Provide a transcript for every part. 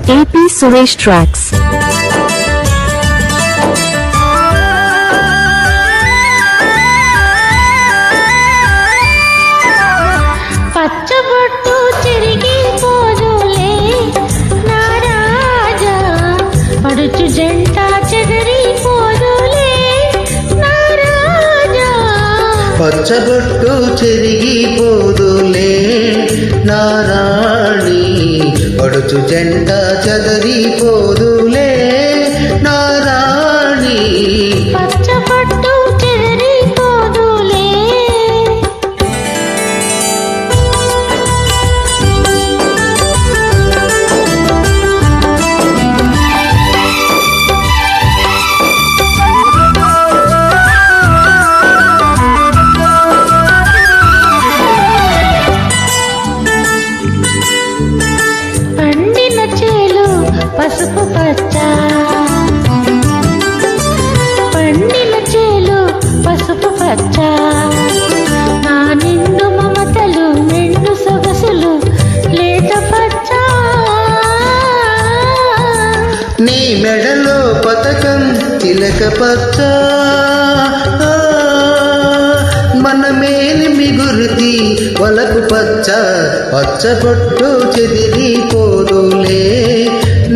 AP Suresh Tracks. పచ్చబొట్టు చెరిగిపోదులే నా రాజా, పడుచు జంట చెదిరిపోదులే నా రాజా. పచ్చబొట్టు చెరిగిపోదులే నా రాణి, పడుచు జంట చెదరిపోదులే నా రాణి. పచ్చబొట్టు చెదిరిపోదులే. పండిన చేలు పసుపు పచ్చ, పండిన చేలు పసుపు పచ్చ, నా నిండు మమతలు నిండు సొగసులు లేత పచ్చ. నీ మెడలో పతకం తిలక పచ్చ, మన మేలి మిగురుతి వలకు పచ్చ. పచ్చబొట్టు చెదిరిపోదులే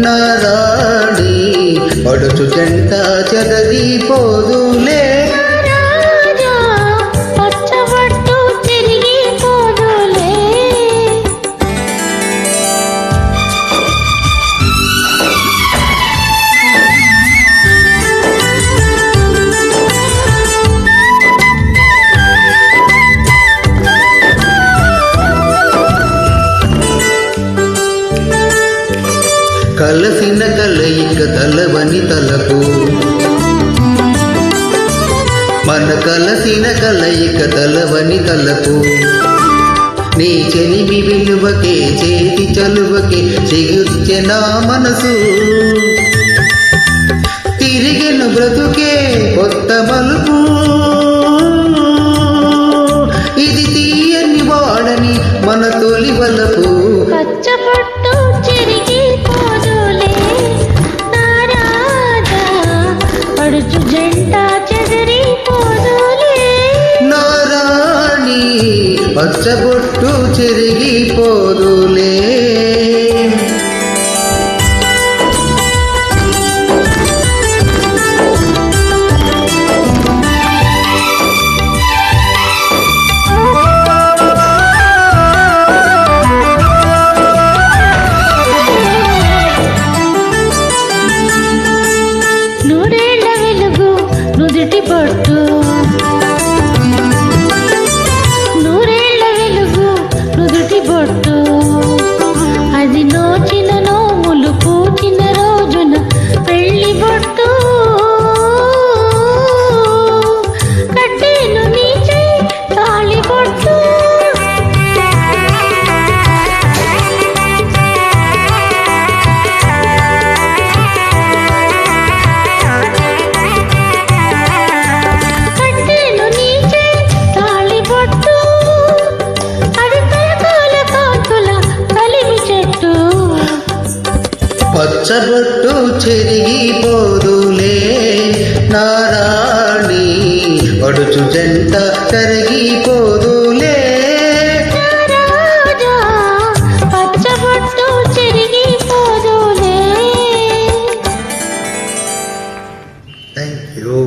నా రాణి, పడుచు జంట చెదరిపోదులే. రాజా పచ్చబొట్టు చెరిగిపోదులే. కలసిన కలయిక తలవని తలకు, మన కలసిన కలయిక తలవని తలకు. నీ చెలిమి విలువకే చేతి చలువకే చిగుర్చె నా మనసు, తిరిగెను బ్రతుకే కొత్త మలుపు. ఇది తీయని వాడని మన తొలి వలపు. పచ్చబొట్టు చెరిగిపోదులే నా రాజా, పడుచు జంట చెదిరిపోదులే నా రాణి, పచ్చబొట్టు చెరిగిపోదులే. నూరేళ్ల వెలుగు నుదుటి పొట్టు, నూరేళ్ల వెలుగు నుదుటి పొట్టు, అది నోచిన నోములు పూచిన రోజున పెళ్లి బొట్టు. కట్టేను నీ చేయి తాళి బొట్టు, కట్టేను నీ చేయి తాళి బొట్టు, అది కలకాల కాంతుల కలిమి చెట్టు. పచ్చబొట్టు చెరిగిపోదులే నా రాణి, పడుచు జంట కరిగిపోదులే. రాజా పచ్చబొట్టు చెరిగిపోదులే. Thank you.